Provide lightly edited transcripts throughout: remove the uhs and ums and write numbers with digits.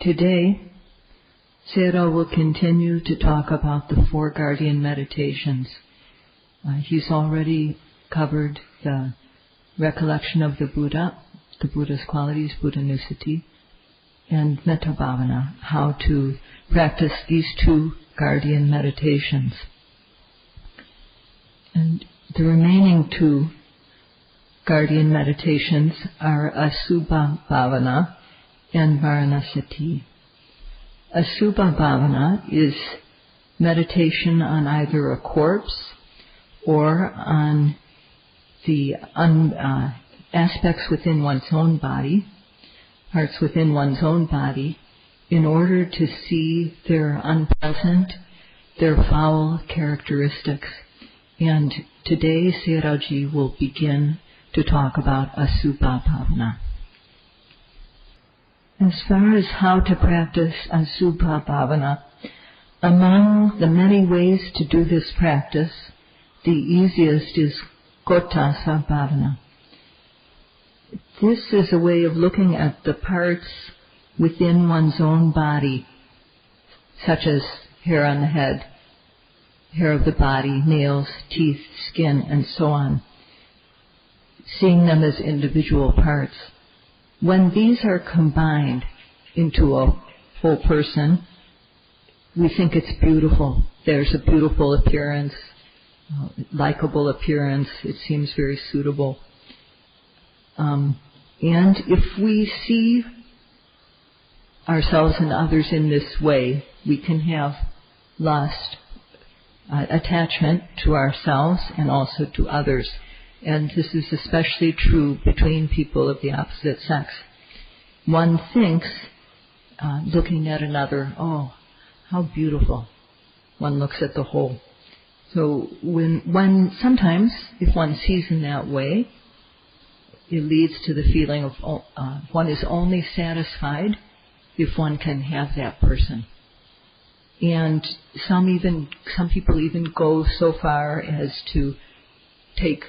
Today, Sayadaw will continue to talk about the 4 guardian meditations. He's already covered the recollection of the Buddha's qualities, Buddha-nussati, and Metta Bhavana, how to practice these 2 guardian meditations. And the remaining 2 guardian meditations are Asubha Bhavana and Varanasati. Asubha Bhavana is meditation on either a corpse or on the aspects within one's own body, parts within one's own body, in order to see their unpleasant, their foul characteristics. And today Sayadaw will begin to talk about Asubha Bhavana. As far as how to practice Asubha Bhavana, among the many ways to do this practice, the easiest is Kotasa Bhavana. This is a way of looking at the parts within one's own body, such as hair on the head, hair of the body, nails, teeth, skin, and so on, seeing them as individual parts. When these are combined into a whole person, we think it's beautiful. There's a beautiful appearance, likable appearance. It seems very suitable. And if we see ourselves and others in this way, we can have lust, attachment to ourselves and also to others. And this is especially true between people of the opposite sex. One thinks, looking at another, oh, how beautiful. One looks at the whole. So sometimes, if one sees in that way, it leads to the feeling of one is only satisfied if one can have that person. And some people even go so far as to take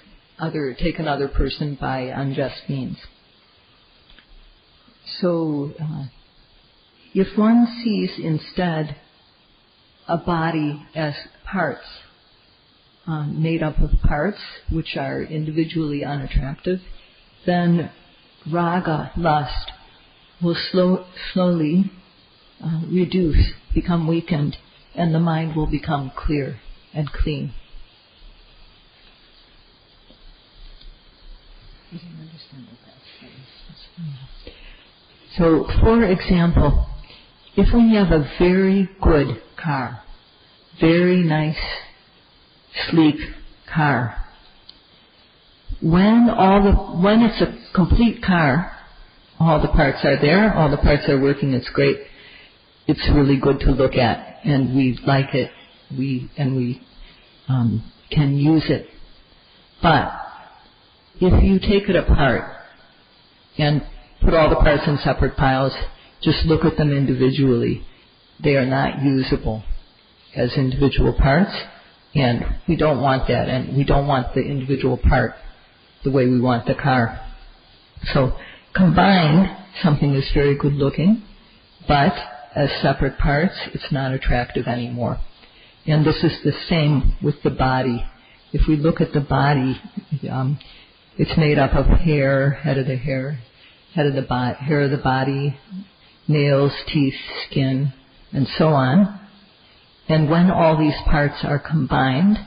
another person by unjust means. So, if one sees instead a body as parts, made up of parts which are individually unattractive, then raga, lust, will slowly reduce, become weakened, and the mind will become clear and clean. So, for example, if we have a very good car, very nice, sleek car, when it's a complete car, all the parts are there, all the parts are working, it's great, it's really good to look at, and we like it, we can use it. But if you take it apart and put all the parts in separate piles, just look at them individually, they are not usable as individual parts, and we don't want that, and we don't want the individual part the way we want the car. So combined, something is very good looking, but as separate parts, it's not attractive anymore. And this is the same with the body. If we look at the body, it's made up of hair, hair of the body, nails, teeth, skin, and so on. And when all these parts are combined,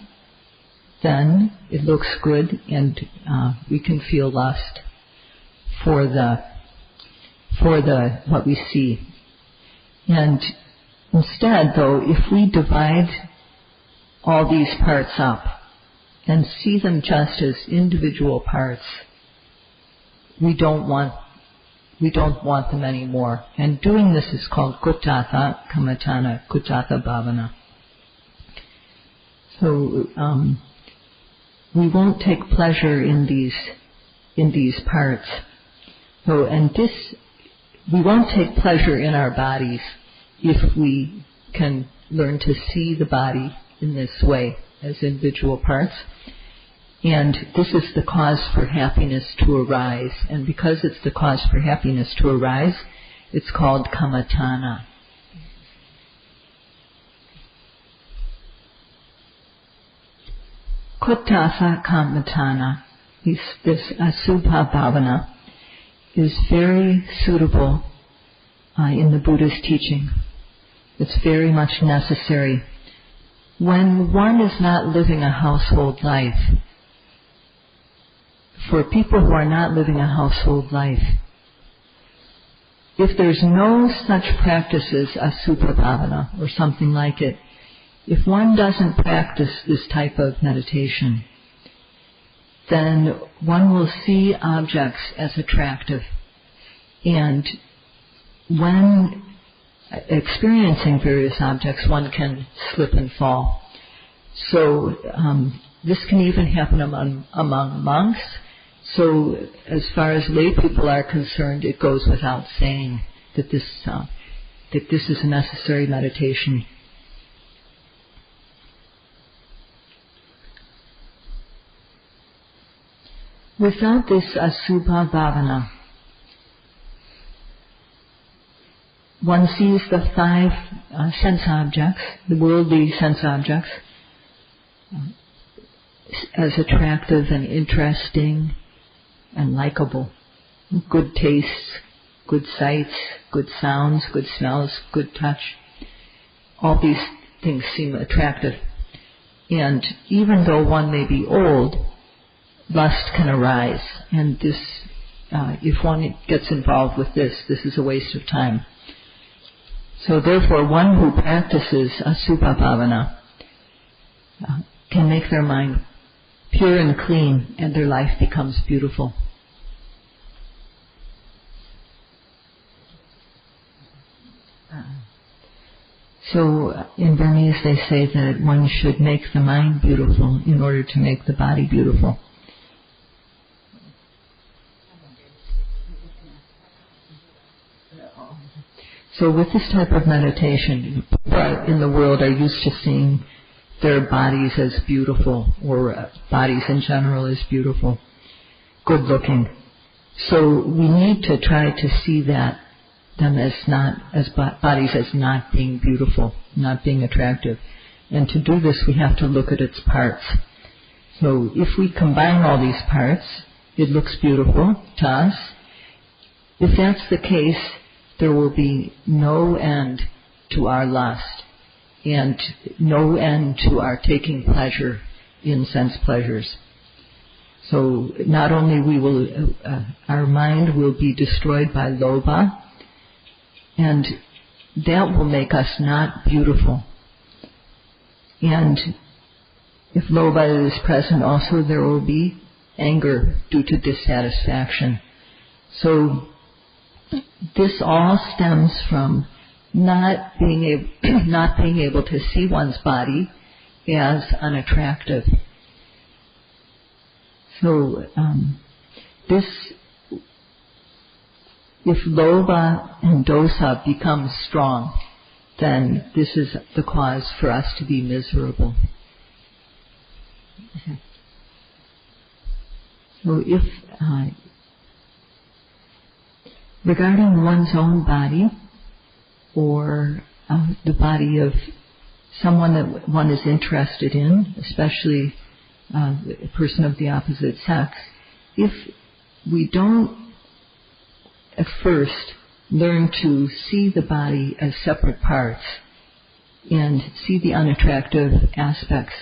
then it looks good, and we can feel lust for what we see. And instead, though, if we divide all these parts up and see them just as individual parts, we don't want them anymore. And doing this is called Kutatha Kammatthana, Kutatha Bhavana. So we won't take pleasure in these parts. So, we won't take pleasure in our bodies if we can learn to see the body in this way as individual parts. And this is the cause for happiness to arise. And because it's the cause for happiness to arise, It's called kammatthana. Kuttasa kammatthana, this asubha bhavana, is very suitable in the Buddha's teaching. It's very much necessary. When one is not living a household life, for people who are not living a household life, if there's no such practice as asubha bhavana or something like it, if one doesn't practice this type of meditation, then one will see objects as attractive. And when experiencing various objects, one can slip and fall. So this can even happen among monks. So as far as lay people are concerned, it goes without saying that this is a necessary meditation. Without this asubha bhavana, one sees the 5 sense objects, the worldly sense objects, as attractive and interesting and likable. Good tastes, good sights, good sounds, good smells, good touch. All these things seem attractive. And even though one may be old, lust can arise. And this, if one gets involved with this is a waste of time. So therefore, one who practices asubha bhavana can make their mind pure and clean, and their life becomes beautiful. So in Burmese they say that one should make the mind beautiful in order to make the body beautiful. So with this type of meditation, people in the world are used to seeing their bodies as beautiful, or bodies in general as beautiful, good looking. So we need to try to see them as bodies as not being beautiful, not being attractive. And to do this, we have to look at its parts. So if we combine all these parts, it looks beautiful to us. If that's the case, there will be no end to our lust and no end to our taking pleasure in sense pleasures. So not only our mind will be destroyed by lobha, and that will make us not beautiful. And if lobha is present also, there will be anger due to dissatisfaction. So this all stems from not being able to see one's body as unattractive. So if lobha and dosa become strong, then this is the cause for us to be miserable. Okay. So if regarding one's own body, or the body of someone that one is interested in, especially a person of the opposite sex, if we don't at first learn to see the body as separate parts and see the unattractive aspects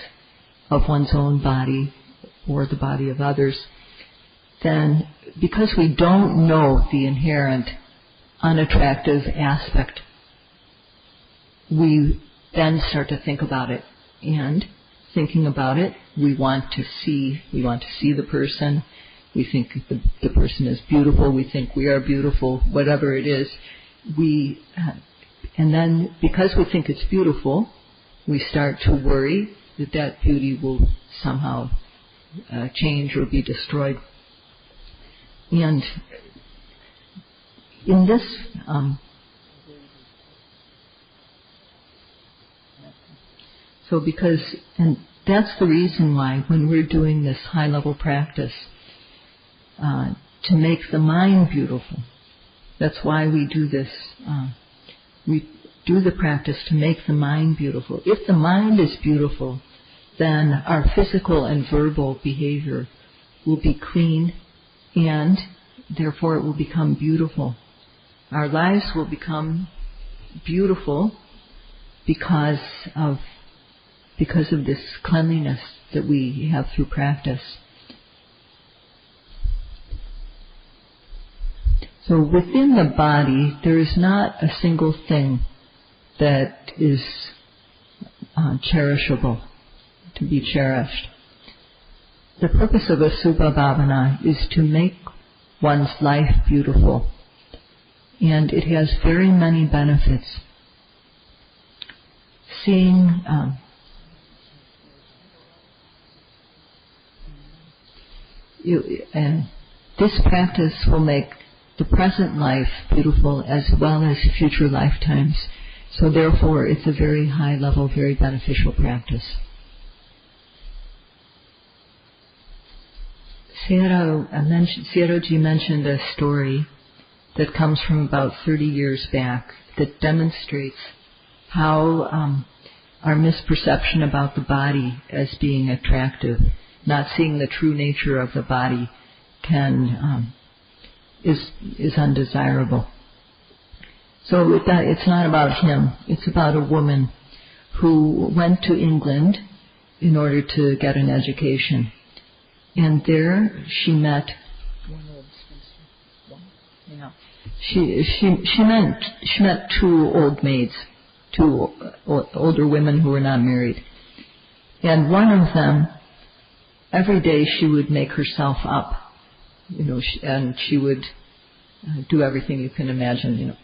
of one's own body or the body of others, then because we don't know the inherent unattractive aspect, we then start to think about it. And thinking about it, we want to see the person. We think the person is beautiful. We think we are beautiful, whatever it is. And then because we think it's beautiful, we start to worry that beauty will somehow change or be destroyed. And in this, and that's the reason why when we're doing this high-level practice, to make the mind beautiful, That's why we do this. We do the practice to make the mind beautiful. If the mind is beautiful, then our physical and verbal behavior will be clean, and therefore it will become beautiful. Our lives will become beautiful because of this cleanliness that we have through practice. So within the body, there is not a single thing that is cherishable, to be cherished. The purpose of Asubha Bhavana is to make one's life beautiful, and it has very many benefits. Seeing this practice will make the present life beautiful as well as future lifetimes. So therefore, it's a very high level, very beneficial practice. Sayadaw mentioned a story that comes from about 30 years back that demonstrates how our misperception about the body as being attractive, not seeing the true nature of the body, is undesirable. So it's not about him. It's about a woman who went to England in order to get an education, and there she met. She met two old maids, two older women who were not married, and one of them, every day she would make herself up, and she would do everything you can imagine,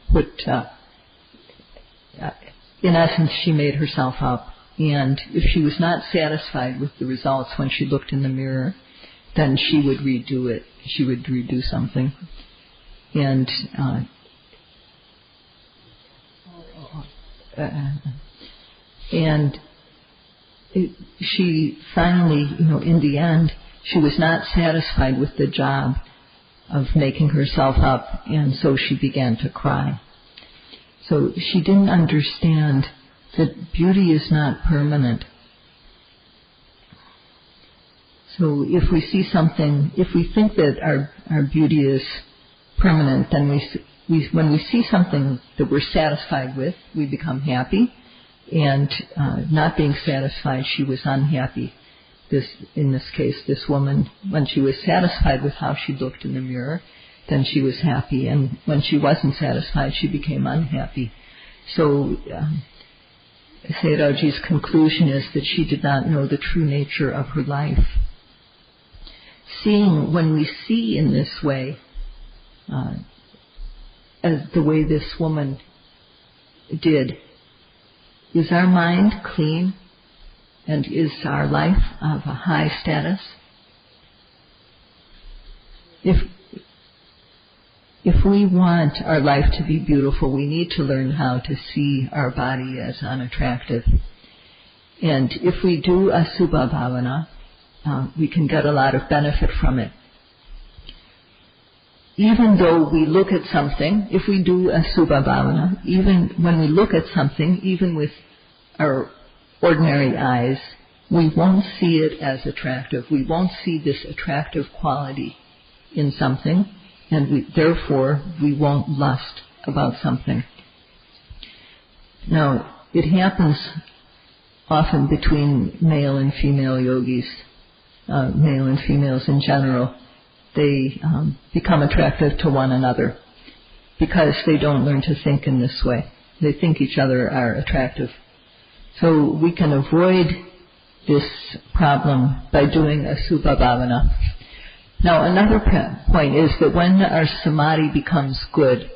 in essence, she made herself up. And if she was not satisfied with the results when she looked in the mirror, then she would redo it. She would redo something. And she finally, in the end, she was not satisfied with the job of making herself up, and so she began to cry. So she didn't understand that beauty is not permanent. So if we see something, if we think that our beauty is permanent, then when we see something that we're satisfied with, we become happy. And not being satisfied, she was unhappy. In this case, this woman, when she was satisfied with how she looked in the mirror, then she was happy. And when she wasn't satisfied, she became unhappy. So Sayadawji's conclusion is that she did not know the true nature of her life. When we see in this way, as the way this woman did, is our mind clean? And is our life of a high status? If we want our life to be beautiful, we need to learn how to see our body as unattractive. And if we do Asubha Bhavana, we can get a lot of benefit from it. Even though we look at something, if we do Asubha Bhavana, even when we look at something, even with our ordinary eyes, we won't see it as attractive. We won't see this attractive quality in something, and therefore we won't lust about something. Now, it happens often between male and female yogis, male and females in general. They become attractive to one another because they don't learn to think in this way. They think each other are attractive. So we can avoid this problem by doing Asubha Bhavana. Now, another point is that when our samadhi becomes good,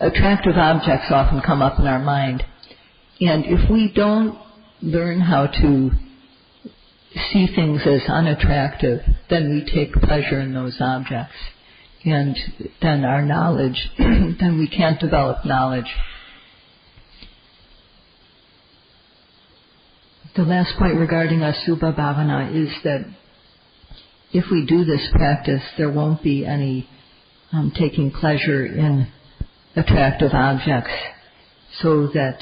attractive objects often come up in our mind. And if we don't learn how to see things as unattractive, then we take pleasure in those objects. And then our knowledge, then we can't develop knowledge. The last point regarding Asubha Bhavana is that if we do this practice, there won't be any taking pleasure in attractive objects, so that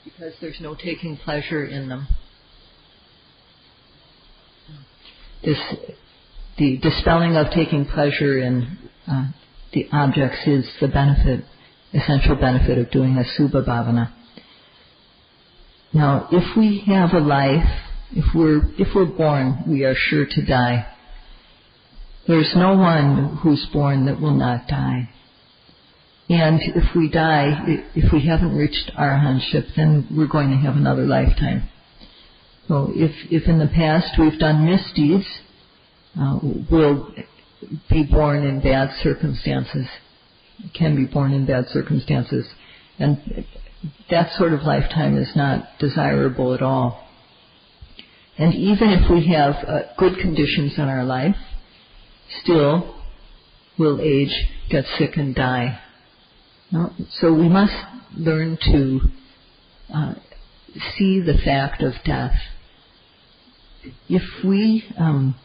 because there's no taking pleasure in them, the dispelling of taking pleasure in the objects is the benefit, essential benefit of doing a subha bhavana. Now, if we have a life, if we're born, we are sure to die. There's no one who's born that will not die. And if we die, if we haven't reached arahantship, then we're going to have another lifetime. So if in the past we've done misdeeds, we'll be born in bad circumstances, can be born in bad circumstances. And that sort of lifetime is not desirable at all. And even if we have good conditions in our life, still we'll age, get sick and die. No? So we must learn to see the fact of death. If we want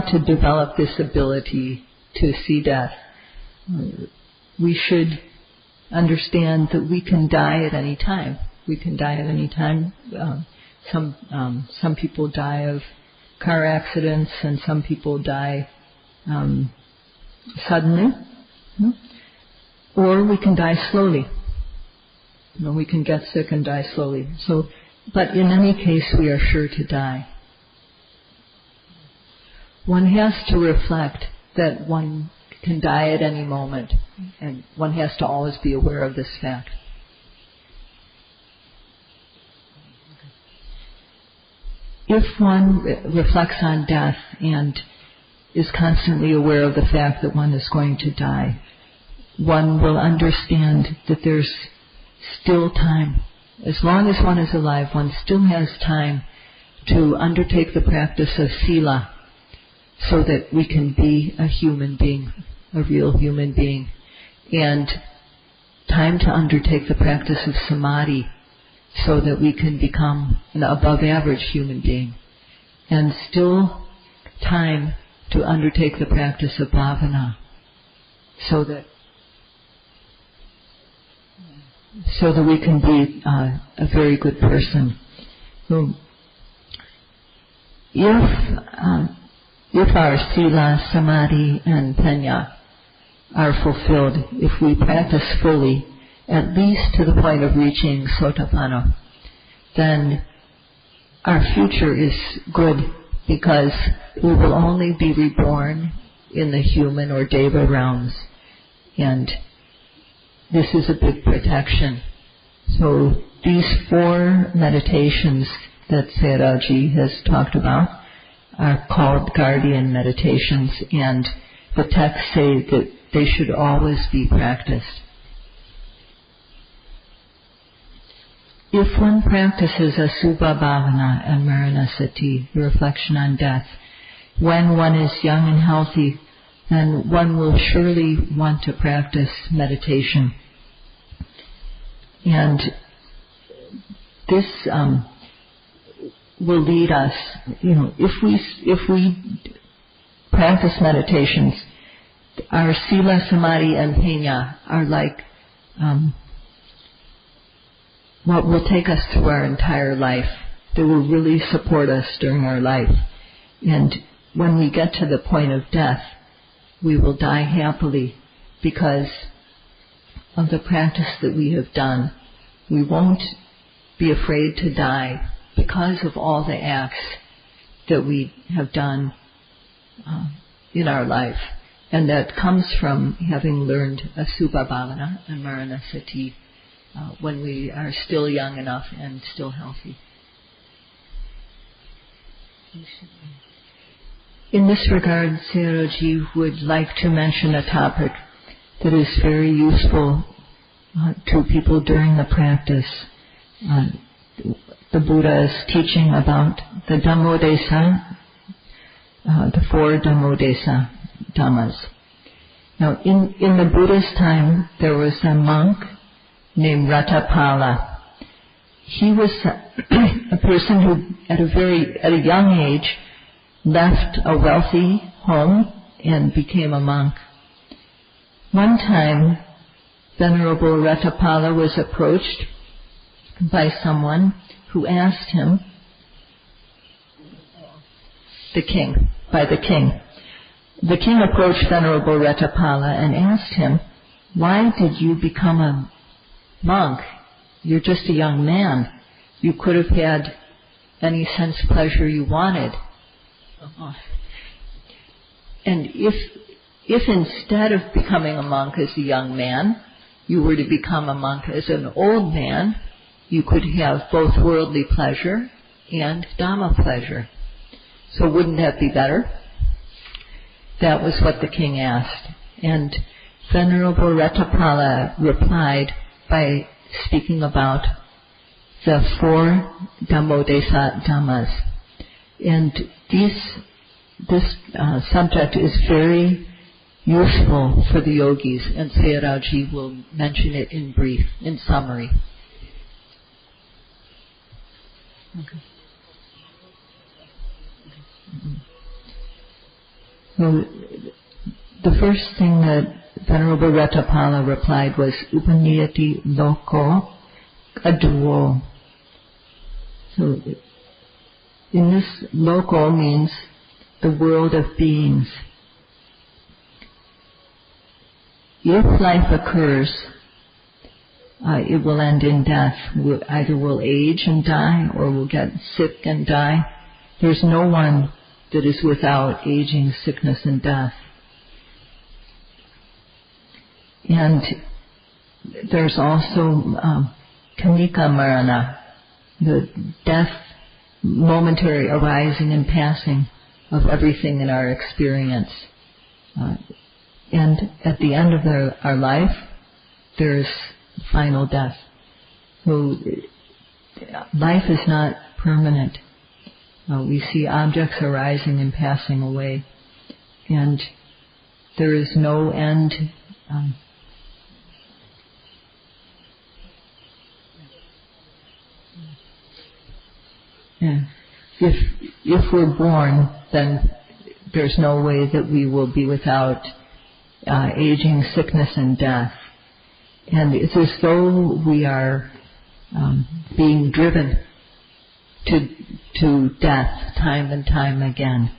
to develop this ability to see death, we should understand that we can die at any time. We can die at any time. Some people die of car accidents, and some people die suddenly, or we can die slowly. We can get sick and die slowly. So, but in any case, we are sure to die. One has to reflect that one can die at any moment, and one has to always be aware of this fact. If one reflects on death and is constantly aware of the fact that one is going to die, one will understand that there's still time. As long as one is alive, one still has time to undertake the practice of sila, so that we can be a human being, a real human being, and time to undertake the practice of samadhi, so that we can become an above-average human being, and still time to undertake the practice of bhavana, so that we can be a very good person. So, if our sila, samadhi, and panya are fulfilled, if we practice fully, at least to the point of reaching sotapanna, then our future is good, because we will only be reborn in the human or deva realms, and this is a big protection. So these 4 meditations that Sayadaw has talked about are called guardian meditations, and the texts say that they should always be practiced. If one practices a subha bhavana and maranasati, the reflection on death, when one is young and healthy, then one will surely want to practice meditation. And this will lead us, if we practice meditations, our sila, samadhi, and panya are like what will take us through our entire life. They will really support us during our life. And when we get to the point of death, we will die happily because of the practice that we have done. We won't be afraid to die because of all the acts that we have done in our life. And that comes from having learned a subha bhavana and maranasati when we are still young enough and still healthy. In this regard, Sayadaw would like to mention a topic that is very useful to people during the practice. The Buddha is teaching about the Dhammodesa, the 4 Dhammodesa Dhammas. Now, in the Buddha's time, there was a monk named Ratapala. He was a person who, at a young age, left a wealthy home and became a monk. One time, Venerable Retapala was approached by someone who asked him, the king. The king approached Venerable Retapala and asked him, "Why did you become a monk? You're just a young man. You could have had any sense pleasure you wanted." And if instead of becoming a monk as a young man, you were to become a monk as an old man, you could have both worldly pleasure and Dhamma pleasure. So wouldn't that be better? That was what the king asked. And Venerable Retapala replied by speaking about the 4 Dhammodesa Dhammas. And this subject is very useful for the yogis, and Sayadaw will mention it in brief, in summary. Okay. So the first thing that Venerable Retapala replied was Upaniyati Loko Aduo. So in this loko means the world of beings. If life occurs, it will end in death. Either we'll age and die or we'll get sick and die. There's no one that is without aging, sickness, and death. And there's also Kanika Marana, the death, momentary arising and passing of everything in our experience. And at the end of our life, there's final death. So life is not permanent. We see objects arising and passing away, and there is no end. If we're born, then there's no way that we will be without aging, sickness, and death. And it's as though we are being driven to death time and time again,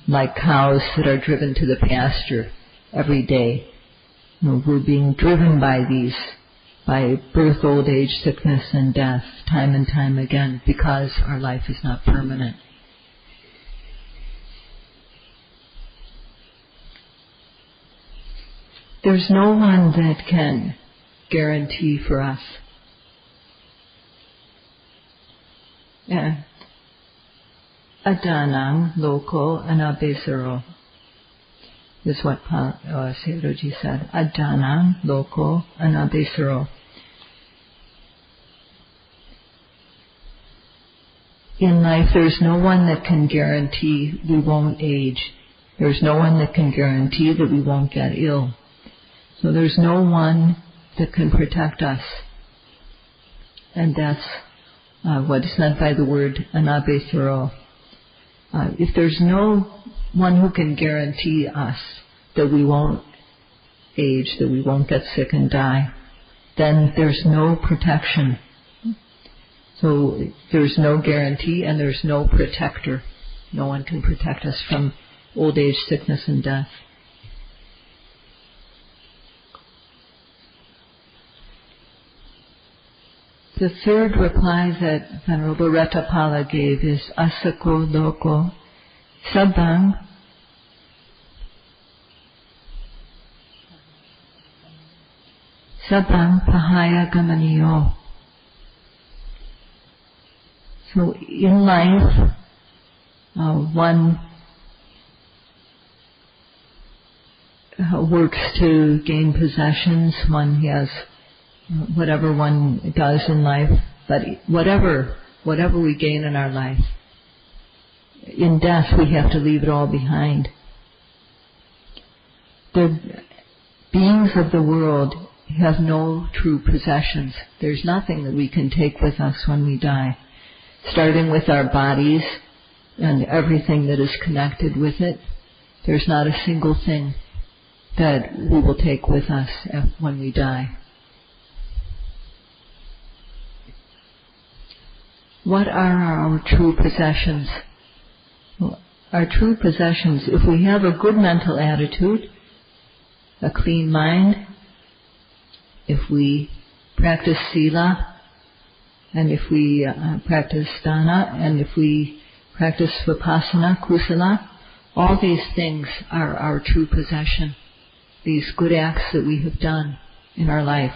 like cows that are driven to the pasture every day. We're being driven by birth, old age, sickness, and death time and time again because our life is not permanent. There's no one that can guarantee for us. Adanang loko anabesaro is what Sayadaw said. Adanang loko anabesaro. In life, there's no one that can guarantee we won't age. There's no one that can guarantee that we won't get ill. So there's no one that can protect us. And that's what is meant by the word anabesaro. If there's no one who can guarantee us that we won't age, that we won't get sick and die, then there's no protection. So there's no guarantee and there's no protector. No one can protect us from old age, sickness, and death. The third reply that Venerable Retapala gave is Asako Loko Sabang Pahaya Gamaniyo. So in life, one works to gain possessions, one has whatever one does in life, but whatever we gain in our life, in death we have to leave it all behind. The beings of the world have no true possessions. There's nothing that we can take with us when we die. Starting with our bodies, and everything that is connected with it. There's not a single thing that we will take with us when we die. What are our true possessions? Our true possessions, if we have a good mental attitude, a clean mind, if we practice sila, and if we practice dana, and if we practice vipassana, kusala, all these things are our true possession, these good acts that we have done in our life.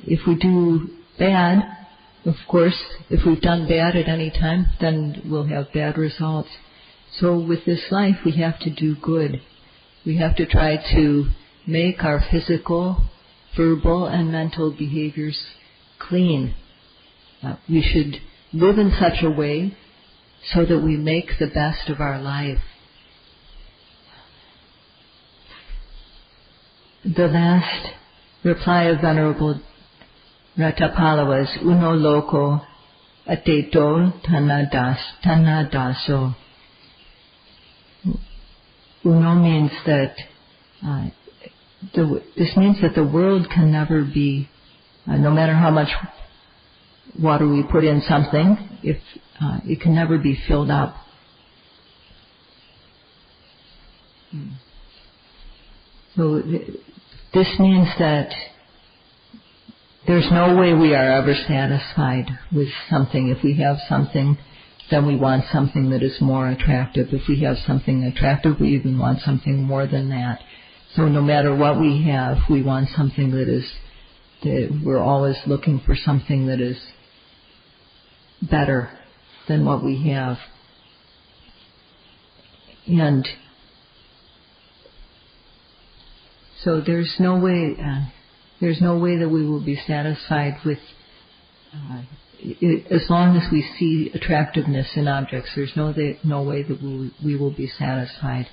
If we do bad, of course, if we've done bad at any time, then we'll have bad results. So with this life, we have to do good. We have to try to make our physical, verbal, and mental behaviors clean. We should live in such a way so that we make the best of our life. The last reply of Venerable Ratapala was, Uno loco ateto tanadaso. Uno means that, this means that the world can never be, no matter how much water we put in something, if it can never be filled up. So this means that there's no way we are ever satisfied with something. If we have something, then we want something that is more attractive. If we have something attractive, we even want something more than that. So no matter what we have, we want something that we're always looking for something that is better than what we have. And so there's no way that we will be satisfied with, as long as we see attractiveness in objects. There's no way that we will be satisfied.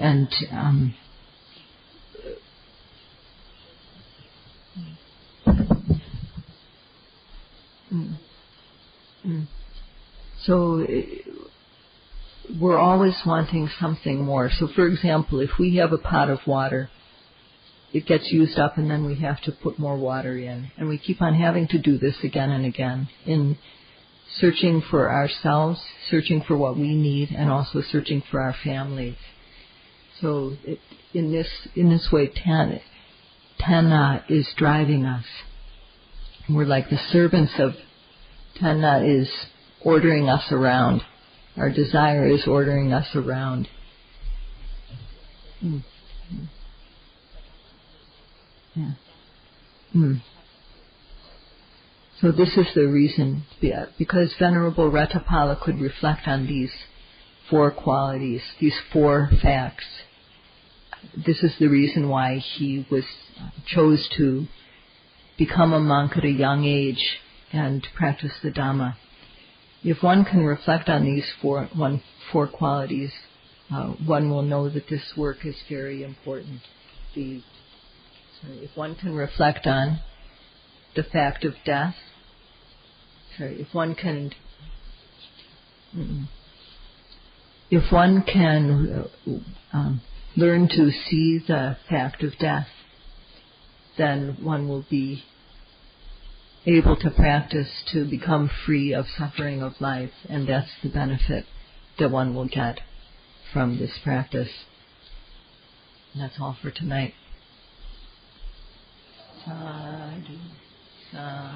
And so we're always wanting something more. So for example, if we have a pot of water, it gets used up and then we have to put more water in. And we keep on having to do this again and again in searching for ourselves, searching for what we need, and also searching for our families. So in this way, Tanna is driving us. We're like the servants of Tanna is ordering us around. Our desire is ordering us around. Yeah. So this is the reason, because Venerable Ratapala could reflect on these four qualities, these four facts. This is the reason why he chose to become a monk at a young age and practice the Dhamma. If one can reflect on these four qualities, one will know that this work is very important. If one can reflect on the fact of death, if one can learn to see the fact of death, then one will be able to practice to become free of suffering of life, and that's the benefit that one will get from this practice. And that's all for tonight. Sadhu, sadhu.